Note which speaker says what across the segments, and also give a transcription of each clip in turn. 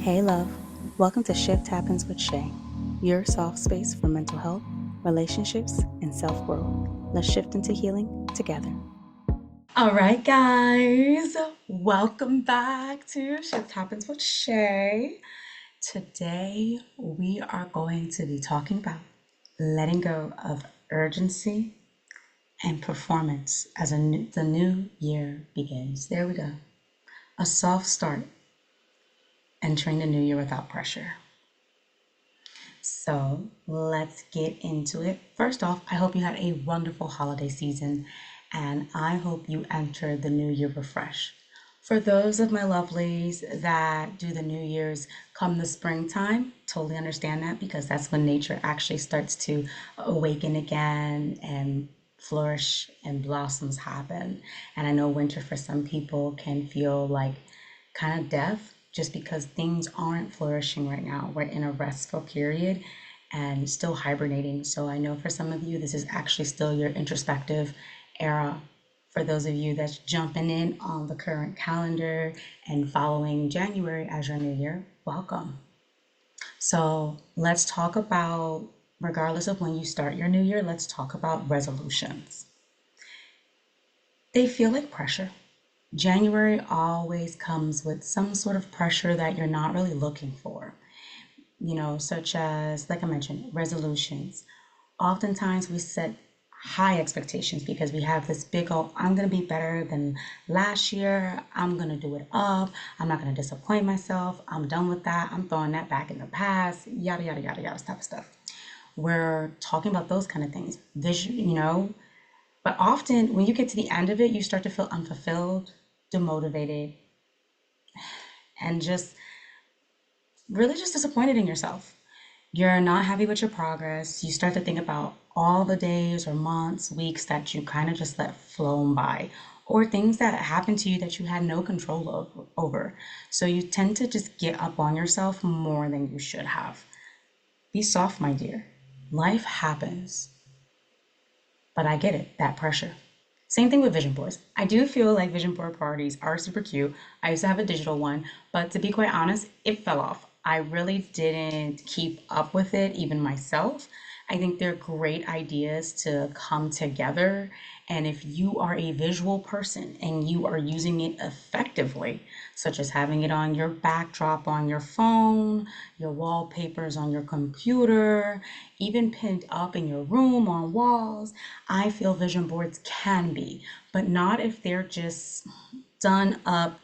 Speaker 1: Hey, love. Welcome to Shift Happens with Shay, your soft space for mental health, relationships, and self growth. Let's shift into healing together. All right, guys. Welcome back to Shift Happens with Shay. Today, we are going to be talking about letting go of urgency and performance as the new year begins. There we go. A soft start, entering the new year without pressure. So let's get into it. First off, I hope you had a wonderful holiday season and I hope you enter the new year refreshed. For those of my lovelies that do the New Year's come the springtime, totally understand that because that's when nature actually starts to awaken again and flourish and blossoms happen. And I know winter for some people can feel like kind of death just because things aren't flourishing right now. We're in a restful period and still hibernating. So I know for some of you, this is actually still your introspective era. For those of you that's jumping in on the current calendar and following January as your new year, welcome. So let's talk about, regardless of when you start your new year, let's talk about resolutions. They feel like pressure. January always comes with some sort of pressure that you're not really looking for, such as, like I mentioned, resolutions. Oftentimes we set high expectations because we have this big, oh, I'm going to be better than last year. I'm going to do it up. I'm not going to disappoint myself. I'm done with that. I'm throwing that back in the past, yada, yada, yada, yada, stuff. We're talking about those kind of things. Vision. But often when you get to the end of it, you start to feel unfulfilled, demotivated, and just really just disappointed in yourself. You're not happy with your progress. You start to think about all the days or months, weeks that you kind of just let flown by, or things that happened to you that you had no control over. So you tend to just get up on yourself more than you should have. Be soft, my dear. Life happens. But I get it, that pressure. Same thing with vision boards. I do feel like vision board parties are super cute. I used to have a digital one, but to be quite honest, it fell off. I really didn't keep up with it, even myself. I think they're great ideas to come together. And if you are a visual person and you are using it effectively, such as having it on your backdrop on your phone, your wallpapers on your computer, even pinned up in your room on walls, I feel vision boards can be, but not if they're just done up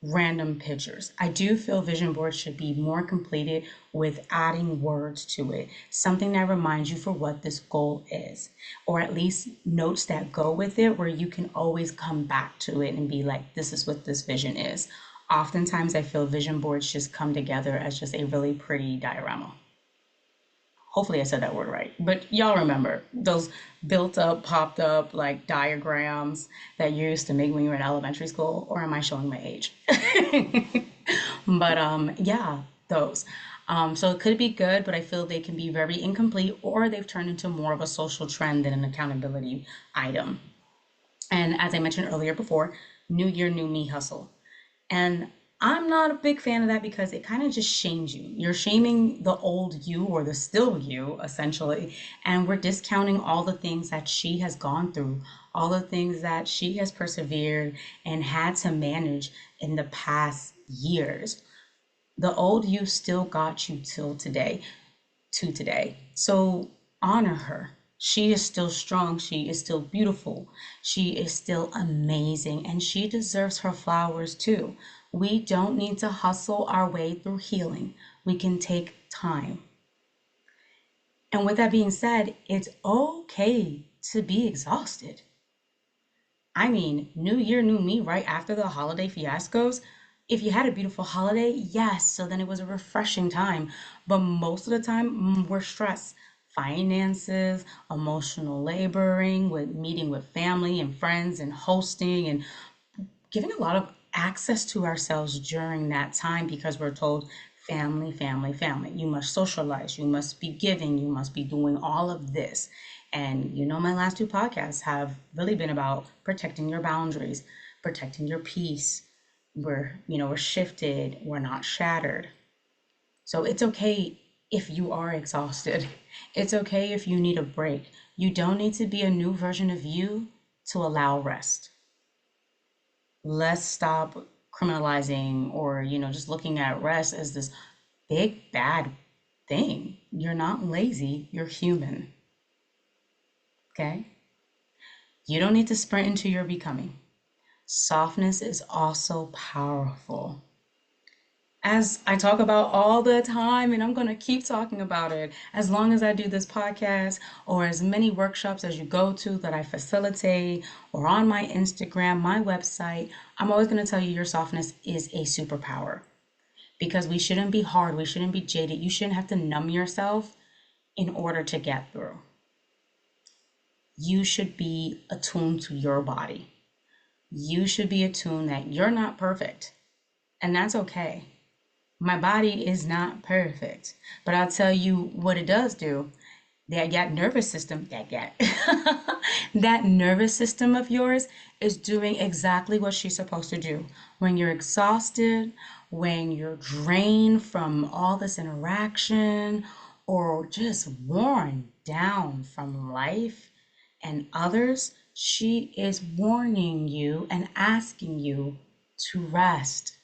Speaker 1: random pictures. I do feel vision boards should be more completed with adding words to it, something that reminds you for what this goal is, or at least notes that go with it where you can always come back to it and be like, this is what this vision is. Oftentimes, I feel vision boards just come together as just a really pretty diorama. Hopefully I said that word right. But y'all remember those built up, popped up like diagrams that you used to make when you were in elementary school, or am I showing my age? But yeah, those. So it could be good, but I feel they can be very incomplete or they've turned into more of a social trend than an accountability item. And as I mentioned earlier before, new year, new me hustle. And I'm not a big fan of that because it kind of just shames you. You're shaming the old you or the still you, essentially. And we're discounting all the things that she has gone through, all the things that she has persevered and had to manage in the past years. The old you still got you till today, to today. So honor her. She is still strong. She is still beautiful. She is still amazing. And she deserves her flowers too. We don't need to hustle our way through healing. We can take time. And with that being said, it's okay to be exhausted. I mean, new year, new me, right after the holiday fiascos. If you had a beautiful holiday, yes, so then it was a refreshing time. But most of the time, we're stressed. Finances, emotional laboring, with meeting with family and friends and hosting and giving a lot of access to ourselves during that time because we're told family, family, family. You must socialize, you must be giving, you must be doing all of this. And my last two podcasts have really been about protecting your boundaries, protecting your peace. We're shifted, we're not shattered. So it's okay if you are exhausted. It's okay if you need a break. You don't need to be a new version of you to allow rest. Let's stop criminalizing or, just looking at rest as this big bad thing. You're not lazy, you're human. Okay? You don't need to sprint into your becoming. Softness is also powerful. As I talk about all the time, and I'm going to keep talking about it as long as I do this podcast, or as many workshops as you go to that I facilitate, or on my Instagram, my website, I'm always going to tell you your softness is a superpower, because we shouldn't be hard, we shouldn't be jaded, you shouldn't have to numb yourself in order to get through. You should be attuned to your body. You should be attuned that you're not perfect, and that's okay. My body is not perfect, but I'll tell you what it does do. That nervous system, that nervous system of yours is doing exactly what she's supposed to do. When you're exhausted, when you're drained from all this interaction, or just worn down from life and others, she is warning you and asking you to rest.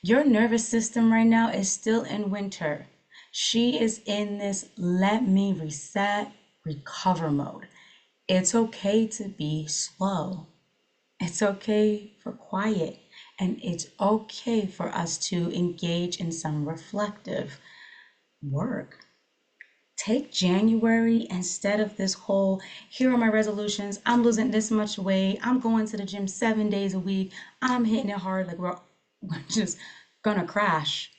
Speaker 1: Your nervous system right now is still in winter. She is in this let me reset, recover mode. It's okay to be slow. It's okay for quiet. And it's okay for us to engage in some reflective work. Take January instead of this whole, here are my resolutions. I'm losing this much weight. I'm going to the gym 7 days a week. I'm hitting it hard. Like we're just gonna crash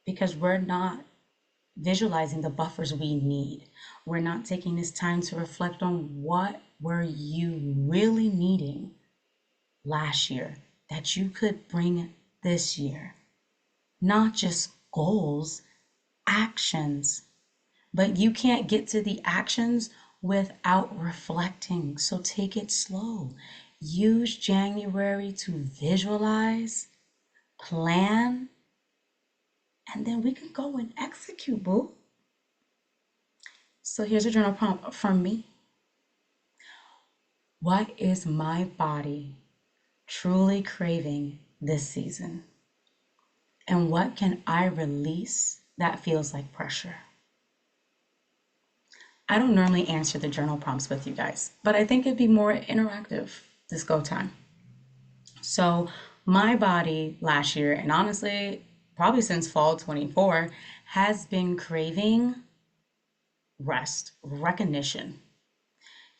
Speaker 1: because we're not visualizing the buffers we need. We're not taking this time to reflect on what were you really needing last year that you could bring this year. Not just goals, actions. But you can't get to the actions without reflecting. So take it slow. Use January to visualize, plan, and then we can go and execute, boo. So here's a journal prompt from me. What is my body truly craving this season? And what can I release that feels like pressure? I don't normally answer the journal prompts with you guys, but I think it'd be more interactive this go time. So, my body last year, and honestly, probably since fall 24, has been craving rest, recognition,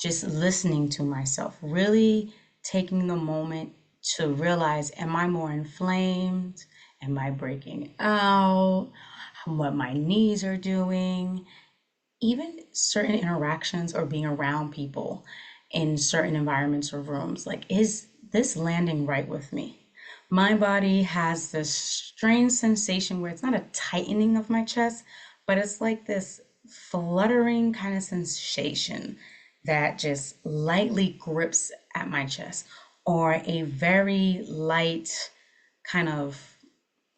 Speaker 1: just listening to myself, really taking the moment to realize, am I more inflamed? Am I breaking out? What my knees are doing? Even certain interactions or being around people in certain environments or rooms, like, is this landing right with me? My body has this strange sensation where it's not a tightening of my chest, but it's like this fluttering kind of sensation that just lightly grips at my chest, or a very light kind of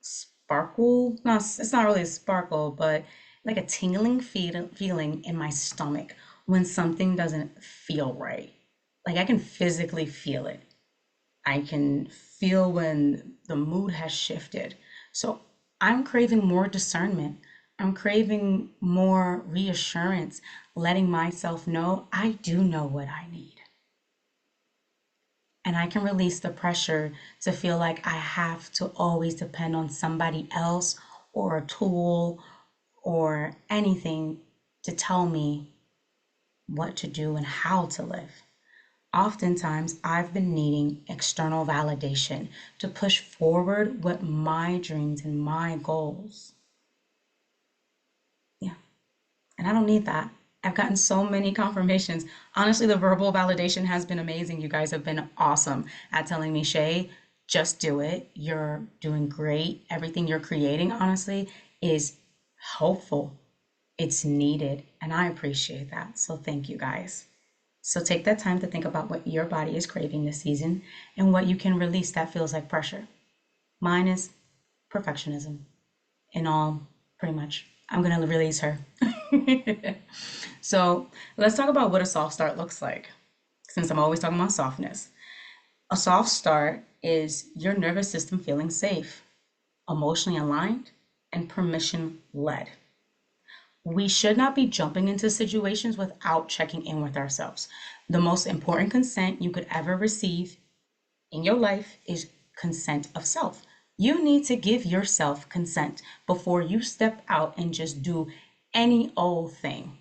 Speaker 1: sparkle. No, it's not really a sparkle, but like a tingling feeling in my stomach when something doesn't feel right. Like I can physically feel it. I can feel when the mood has shifted. So I'm craving more discernment. I'm craving more reassurance, letting myself know I do know what I need. And I can release the pressure to feel like I have to always depend on somebody else or a tool or anything to tell me what to do and how to live. Oftentimes, I've been needing external validation to push forward with my dreams and my goals. Yeah, and I don't need that. I've gotten so many confirmations. Honestly, the verbal validation has been amazing. You guys have been awesome at telling me, Shay, just do it. You're doing great. Everything you're creating, honestly, is helpful. It's needed, and I appreciate that. So thank you guys. So take that time to think about what your body is craving this season and what you can release that feels like pressure. Mine is perfectionism. in all, pretty much. I'm going to release her. So let's talk about what a soft start looks like, since I'm always talking about softness. A soft start is your nervous system feeling safe, emotionally aligned, and permission led. We should not be jumping into situations without checking in with ourselves. The most important consent you could ever receive in your life is consent of self. You need to give yourself consent before you step out and just do any old thing.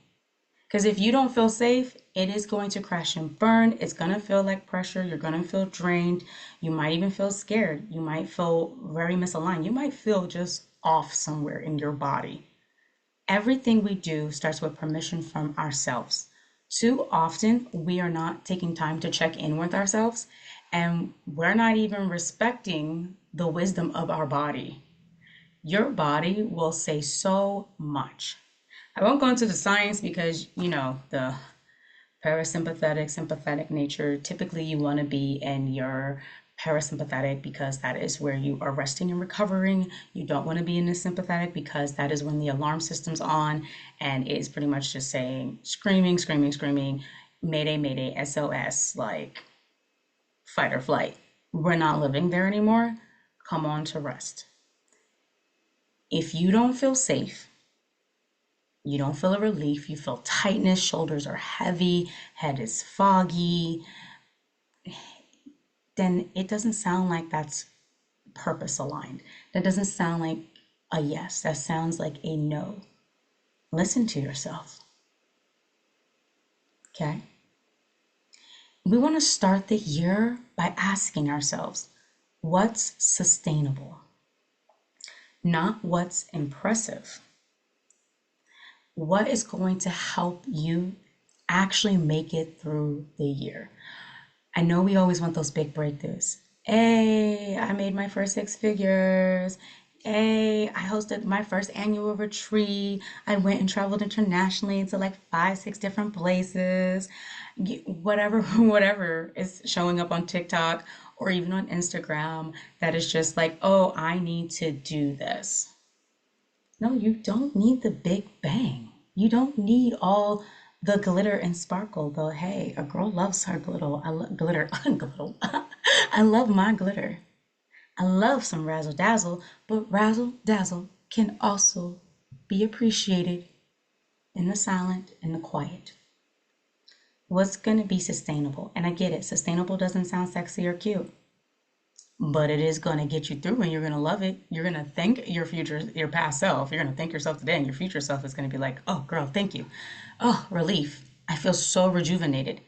Speaker 1: Because if you don't feel safe, it is going to crash and burn. It's going to feel like pressure. You're going to feel drained. You might even feel scared. You might feel very misaligned. You might feel just off somewhere in your body. Everything we do starts with permission from ourselves. Too often, we are not taking time to check in with ourselves, and we're not even respecting the wisdom of our body. Your body will say so much. I won't go into the science because, the parasympathetic, sympathetic nature, typically you want to be in your parasympathetic because that is where you are resting and recovering. You don't want to be in the sympathetic because that is when the alarm system's on and it is pretty much just saying screaming, screaming, screaming, mayday, mayday, SOS, like fight or flight. We're not living there anymore. Come on to rest. If you don't feel safe, you don't feel a relief, you feel tightness, shoulders are heavy, head is foggy, then it doesn't sound like that's purpose aligned. That doesn't sound like a yes. That sounds like a no. Listen to yourself. Okay? We want to start the year by asking ourselves, what's sustainable? Not what's impressive. What is going to help you actually make it through the year? I know we always want those big breakthroughs. Hey, I made my first six figures. Hey, I hosted my first annual retreat. I went and traveled internationally to like 5, 6 different places. Whatever, whatever is showing up on TikTok or even on Instagram that is just like, oh, I need to do this. No, you don't need the big bang. You don't need all the glitter and sparkle, though. Hey, a girl loves her glitter. I love glitter. Glitter. I love my glitter. I love some razzle dazzle, but razzle dazzle can also be appreciated in the silent and the quiet. What's going to be sustainable? And I get it. Sustainable doesn't sound sexy or cute, but it is going to get you through and you're going to love it. You're going to thank your past self. You're going to thank yourself today, and your future self is going to be like, oh, girl, thank you. Oh, relief. I feel so rejuvenated.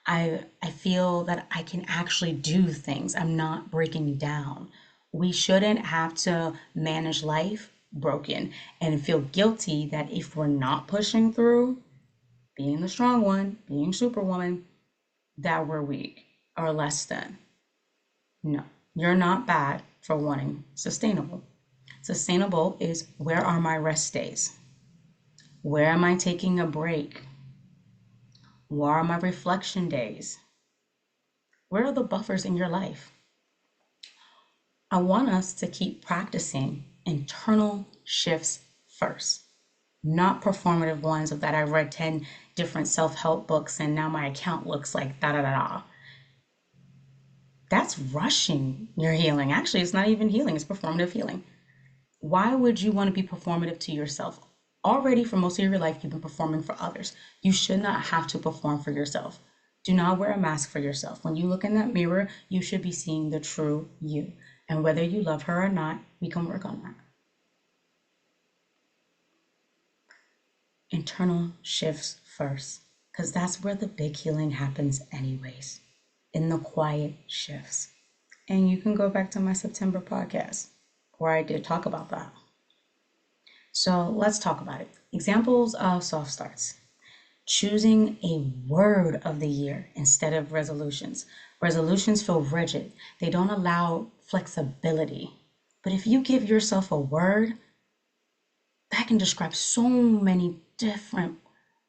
Speaker 1: I feel that I can actually do things. I'm not breaking down. We shouldn't have to manage life broken and feel guilty that if we're not pushing through, being the strong one, being superwoman, that we're weak or less than. No, you're not bad for wanting sustainable. Sustainable is, where are my rest days? Where am I taking a break? Where are my reflection days? Where are the buffers in your life? I want us to keep practicing internal shifts first, not performative ones of that I read 10 different self-help books and now my account looks like da da da da. That's rushing your healing. Actually, it's not even healing, it's performative healing. Why would you want to be performative to yourself? Already, for most of your life, you've been performing for others. You should not have to perform for yourself. Do not wear a mask for yourself. When you look in that mirror, you should be seeing the true you. And whether you love her or not, we can work on that. Internal shifts first, because that's where the big healing happens anyways, in the quiet shifts. And you can go back to my September podcast where I did talk about that. So let's talk about it. Examples of soft starts. Choosing a word of the year instead of resolutions. Resolutions feel rigid. They don't allow flexibility. But if you give yourself a word, that can describe so many different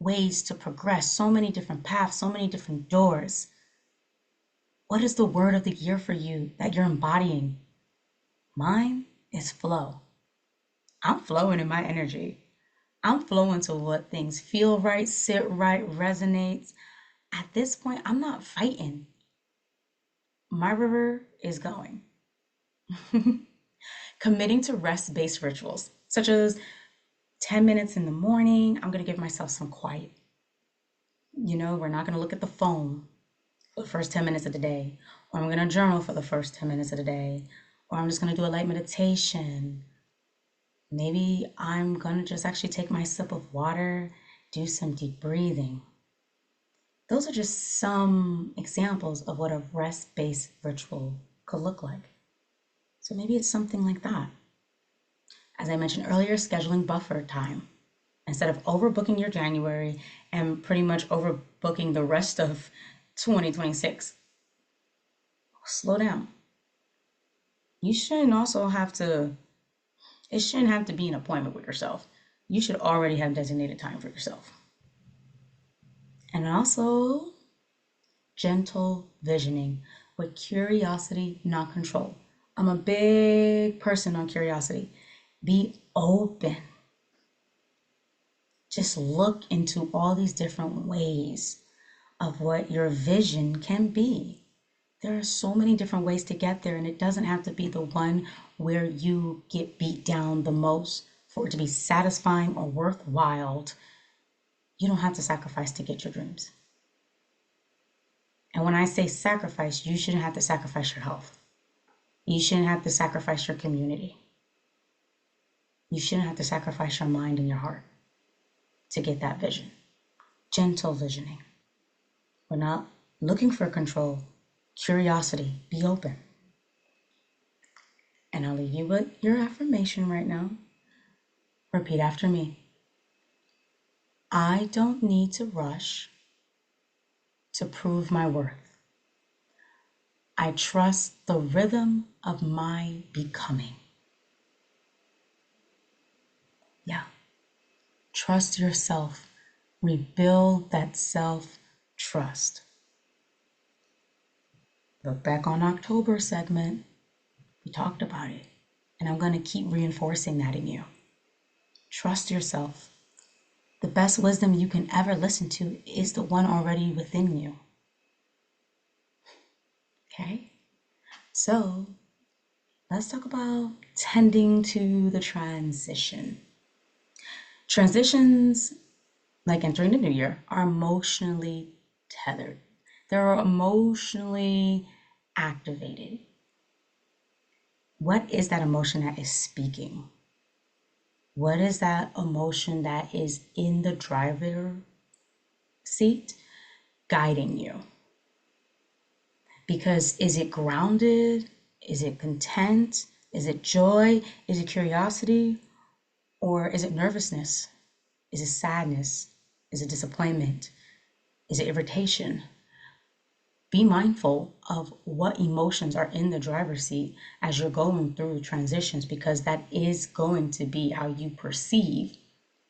Speaker 1: ways to progress, so many different paths, so many different doors. What is the word of the year for you that you're embodying? Mine is flow. I'm flowing in my energy. I'm flowing to what things feel right, sit right, resonates. At this point, I'm not fighting. My river is going. Committing to rest based rituals, such as 10 minutes in the morning, I'm going to give myself some quiet. We're not going to look at the phone for the first 10 minutes of the day, or I'm going to journal for the first 10 minutes of the day, or I'm just going to do a light meditation. Maybe I'm going to just actually take my sip of water, do some deep breathing. Those are just some examples of what a rest based ritual could look like. So maybe it's something like that. As I mentioned earlier, scheduling buffer time. Instead of overbooking your January and pretty much overbooking the rest of 2026, slow down. You shouldn't also have to, it shouldn't have to be an appointment with yourself. You should already have designated time for yourself. And also, gentle visioning with curiosity, not control. I'm a big person on curiosity. Be open. Just look into all these different ways of what your vision can be. There are so many different ways to get there, and it doesn't have to be the one where you get beat down the most for it to be satisfying or worthwhile. You don't have to sacrifice to get your dreams. And when I say sacrifice, you shouldn't have to sacrifice your health. You shouldn't have to sacrifice your community. You shouldn't have to sacrifice your mind and your heart to get that vision. Gentle visioning. We're not looking for control. Curiosity. Be open. And I'll leave you with your affirmation right now. Repeat after me. I don't need to rush to prove my worth. I trust the rhythm of my becoming. Yeah. Trust yourself. Rebuild that self-trust. Look back on October segment. We talked about it. And I'm going to keep reinforcing that in you. Trust yourself. The best wisdom you can ever listen to is the one already within you. Okay? So, let's talk about tending to the transition. Transitions, like entering the new year, are emotionally tethered. They're emotionally activated. What is that emotion that is speaking? What is that emotion that is in the driver's seat guiding you? Because is it grounded? Is it content? Is it joy? Is it curiosity? Or is it nervousness? Is it sadness? Is it disappointment? Is it irritation? Be mindful of what emotions are in the driver's seat as you're going through transitions, because that is going to be how you perceive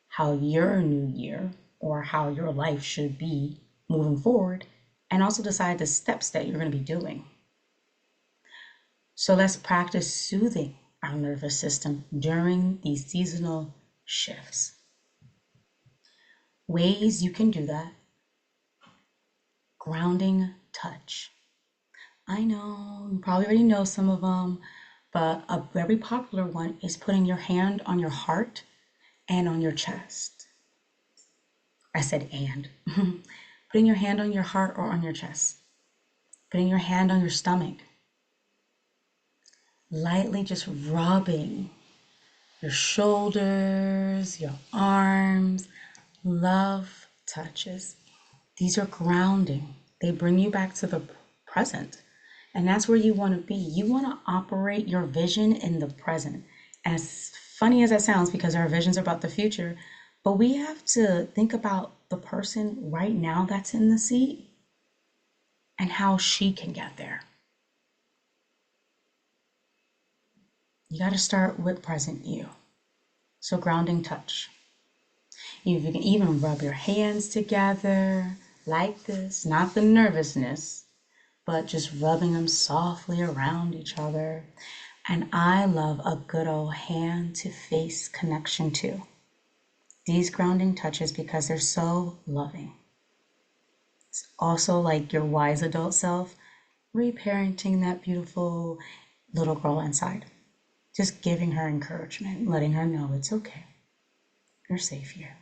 Speaker 1: how your new year or how your life should be moving forward, and also decide the steps that you're going to be doing. So let's practice soothing our nervous system during these seasonal shifts. Ways you can do that: grounding touch. I know you probably already know some of them, but a very popular one is putting your hand on your heart and on your chest. I said and. Putting your hand on your heart or on your chest. Putting your hand on your stomach. Lightly just rubbing your shoulders, your arms. Love touches. These are grounding. They bring you back to the present. And that's where you want to be. You want to operate your vision in the present. As funny as that sounds, because our visions are about the future, but we have to think about the person right now that's in the seat and how she can get there. You got to start with present you. So grounding touch. You can even rub your hands together like this, not the nervousness, but just rubbing them softly around each other. And I love a good old hand to face connection too. These grounding touches, because they're so loving. It's also like your wise adult self reparenting that beautiful little girl inside. Just giving her encouragement, letting her know it's okay. You're safe here.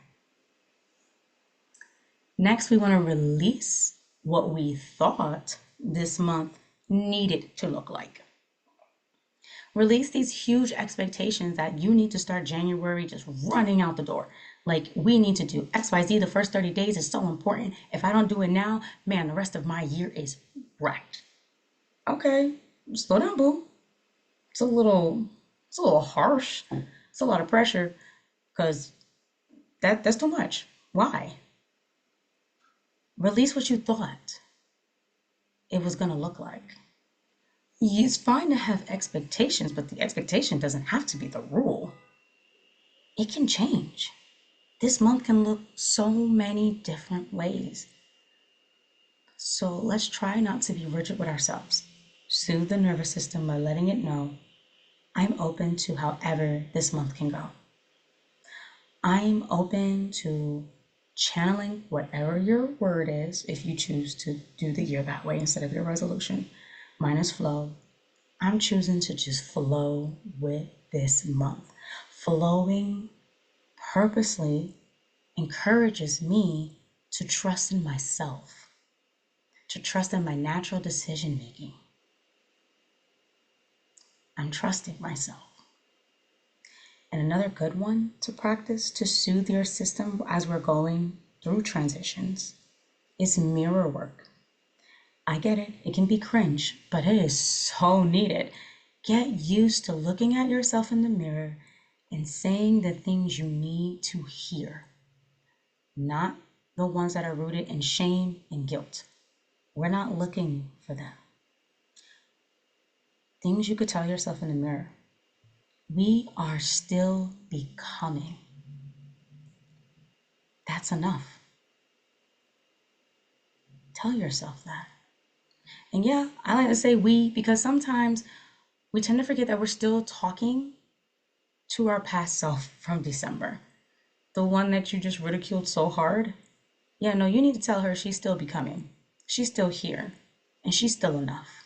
Speaker 1: Next, we want to release what we thought this month needed to look like. Release these huge expectations that you need to start January just running out the door. Like, we need to do XYZ the first 30 days is so important. If I don't do it now, man, the rest of my year is wrecked. Okay, slow down, boo. It's a little it's a little harsh. It's a lot of pressure because that's too much. Why? Release what you thought it was gonna look like. It's fine to have expectations, but the expectation doesn't have to be the rule. It can change. This month can look so many different ways. So let's try not to be rigid with ourselves. Soothe the nervous system by letting it know I'm open to however this month can go. I'm open to channeling whatever your word is if you choose to do the year that way instead of your resolution. Mine is flow. I'm choosing to just flow with this month. Flowing purposely encourages me to trust in myself, to trust in my natural decision making. I'm trusting myself. And another good one to practice to soothe your system as we're going through transitions is mirror work. I get it, it can be cringe, but it is so needed. Get used to looking at yourself in the mirror and saying the things you need to hear, not the ones that are rooted in shame and guilt. We're not looking for that. Things you could tell yourself in the mirror. We are still becoming. That's enough. Tell yourself that. And yeah, I like to say we because sometimes we tend to forget that we're still talking to our past self from December. The one that you just ridiculed so hard. Yeah, no, you need to tell her she's still becoming. She's still here. And she's still enough.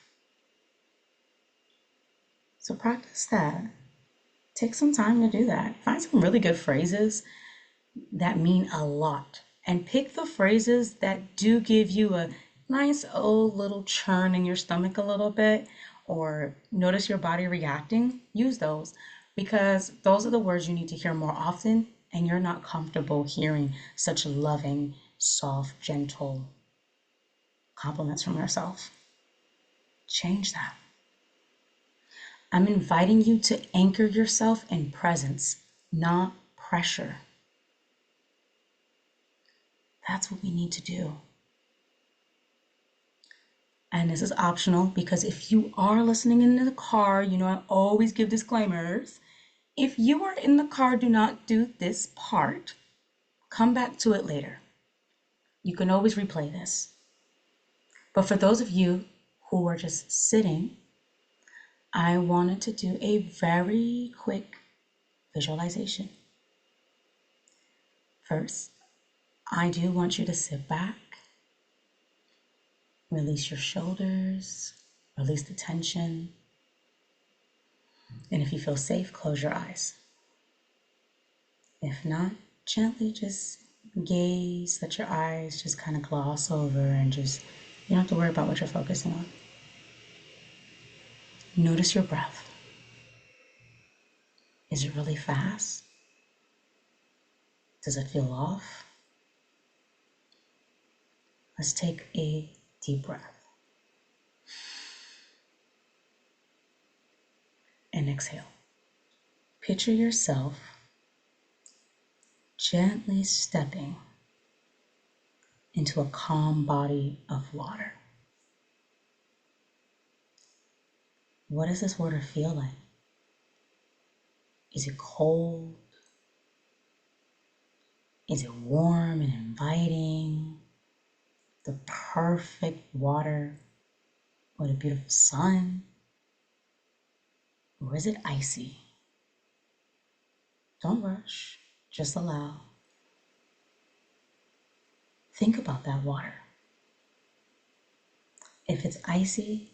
Speaker 1: So practice that. Take some time to do that. Find some really good phrases that mean a lot. And pick the phrases that do give you a nice old little churn in your stomach a little bit, or notice your body reacting. Use those because those are the words you need to hear more often, and you're not comfortable hearing such loving, soft, gentle compliments from yourself. Change that. I'm inviting you to anchor yourself in presence, not pressure. That's what we need to do. And this is optional because if you are listening in the car, you know I always give disclaimers. If you are in the car, do not do this part. Come back to it later. You can always replay this. But for those of you who are just sitting, I wanted to do a very quick visualization. First, I do want you to sit back, release your shoulders, release the tension. And if you feel safe, close your eyes. If not, gently just gaze, let your eyes just kind of gloss over and just, you don't have to worry about what you're focusing on. Notice your breath. Is it really fast? Does it feel off? Let's take a deep breath. And exhale. Picture yourself gently stepping into a calm body of water. What does this water feel like? Is it cold? Is it warm and inviting? The perfect water with a beautiful sun? or is it icy? Don't rush, just allow. Think about that water. If it's icy,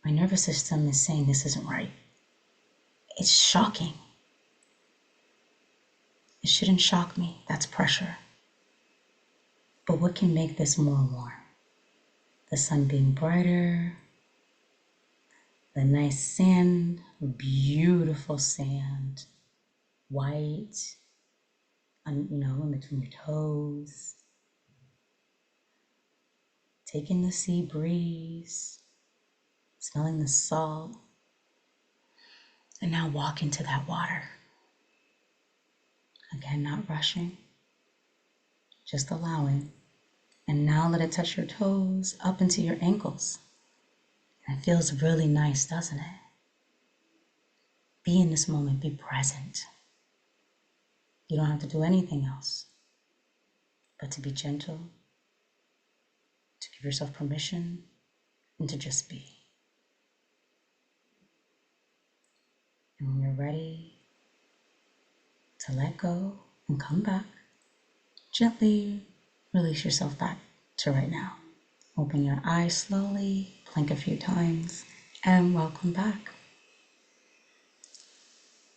Speaker 1: my nervous system is saying this isn't right. It's shocking. It shouldn't shock me. That's pressure. But what can make this more warm? The sun being brighter, the nice sand, beautiful sand, white, in between your toes, taking the sea breeze, smelling the salt, and now walk into that water. Again, not rushing, just allowing. And now let it touch your toes up into your ankles. And it feels really nice, doesn't it? Be in this moment, be present. You don't have to do anything else but to be gentle, to give yourself permission, and to just be. And when you're ready to let go and come back, gently release yourself back to right now. Open your eyes slowly, blink a few times, and welcome back.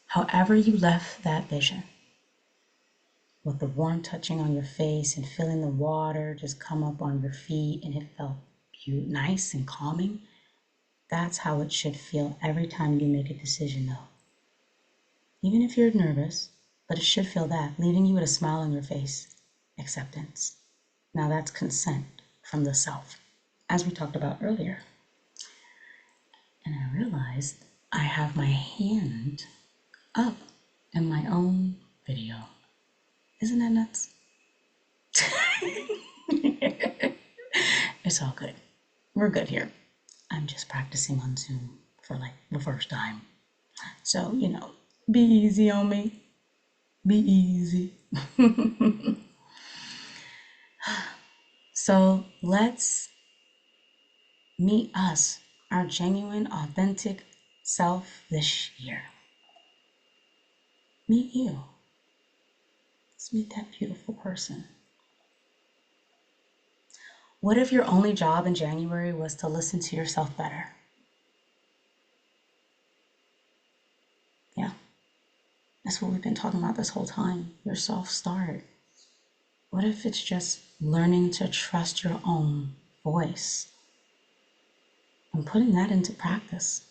Speaker 1: However you left that vision, with the warm touching on your face and feeling the water just come up on your feet and it felt nice and calming, that's how it should feel every time you make a decision though. Even if you're nervous, but it should feel that, leaving you with a smile on your face, acceptance. Now that's consent from the self, as we talked about earlier. And I realized I have my hand up in my own video. Isn't that nuts? It's all good. We're good here. I'm just practicing on Zoom for like the first time. So, be easy on me. Be easy. So let's meet us, our genuine, authentic self this year. Meet you. Let's meet that beautiful person. What if your only job in January was to listen to yourself better? Yeah, that's what we've been talking about this whole time, your self-start. What if it's just learning to trust your own voice and putting that into practice?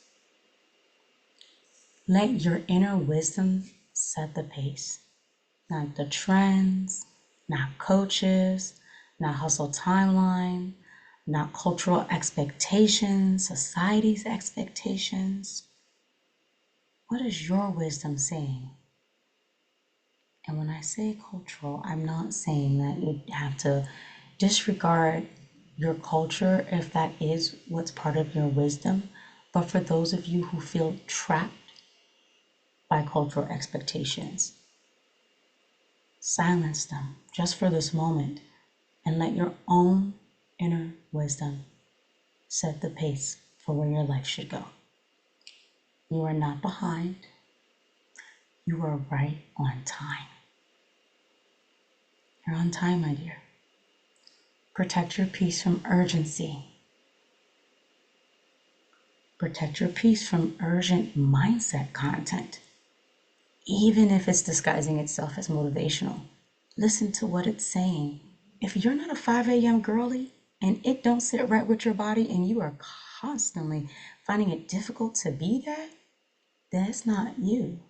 Speaker 1: Let your inner wisdom set the pace. Not the trends, not coaches, not hustle timeline, not cultural expectations, society's expectations. What is your wisdom saying? And when I say cultural, I'm not saying that you have to disregard your culture if that is what's part of your wisdom. But for those of you who feel trapped by cultural expectations, silence them just for this moment and let your own inner wisdom set the pace for where your life should go. You are not behind. You are right on time. You're on time, my dear. Protect your peace from urgency. Protect your peace from urgent mindset content, even if it's disguising itself as motivational. Listen to what it's saying. If you're not a 5 a.m. girly and it don't sit right with your body and you are constantly finding it difficult to be that, that's not you.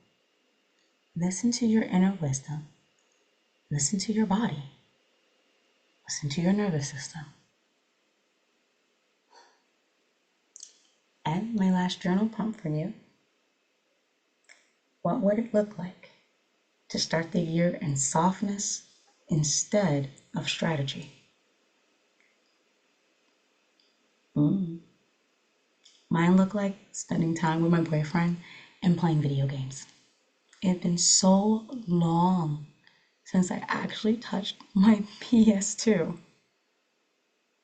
Speaker 1: Listen to your inner wisdom. Listen to your body. Listen to your nervous system. And my last journal prompt for you. What would it look like to start the year in softness instead of strategy? Mine looked like spending time with my boyfriend and playing video games. It had been so long since I actually touched my PS2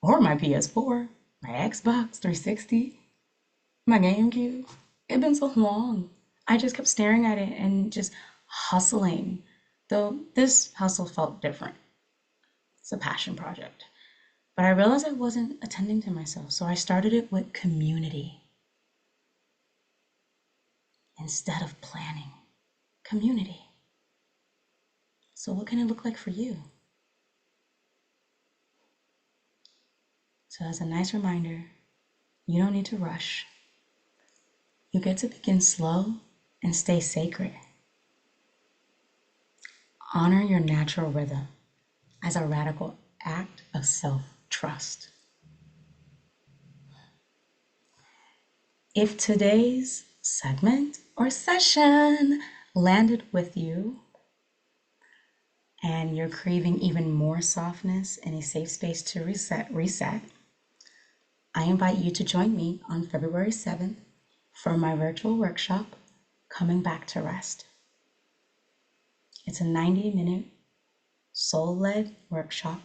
Speaker 1: or my PS4, my Xbox 360. my GameCube. It'd been so long. I just kept staring at it and just hustling. Though this hustle felt different. It's a passion project. But I realized I wasn't attending to myself, so I started it with community instead of planning. Community. So, what can it look like for you? So, as a nice reminder, you don't need to rush. You get to begin slow and stay sacred. Honor your natural rhythm as a radical act of self trust. If today's segment or session landed with you and you're craving even more softness and a safe space to reset, I invite you to join me on February 7th for my virtual workshop, Coming Back to Rest. It's a 90-minute soul-led workshop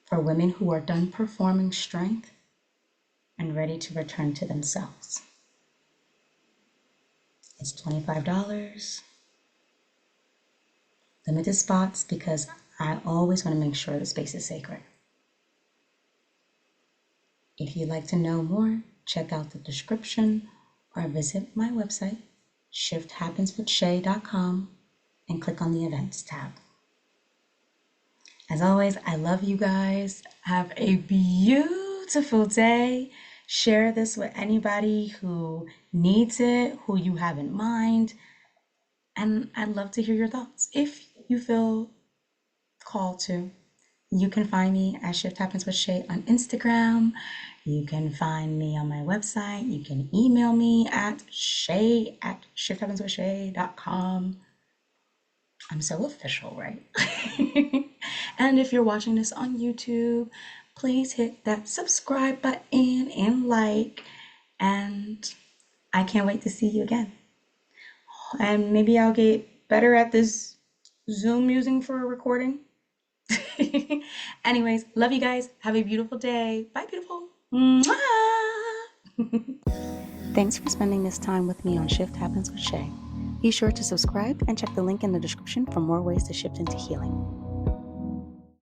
Speaker 1: for women who are done performing strength and ready to return to themselves. It's $25. Limited spots because I always want to make sure the space is sacred. If you'd like to know more, check out the description or visit my website, shifthappenswithshay.com, and click on the events tab. As always, I love you guys. Have a beautiful day. Share this with anybody who needs it, who you have in mind. And I'd love to hear your thoughts if you feel called to. You can find me at Shift Happens with Shay on Instagram. You can find me on my website. You can email me at shay@shifthappenswithshay.com. I'm so official, right? And if you're watching this on YouTube, please hit that subscribe button and like. And I can't wait to see you again. And maybe I'll get better at this Zoom using for a recording. Anyways, love you guys. Have a beautiful day. Bye, beautiful. Mwah! Thanks for spending this time with me on Shift Happens with Shay. Be sure to subscribe and check the link in the description for more ways to shift into healing.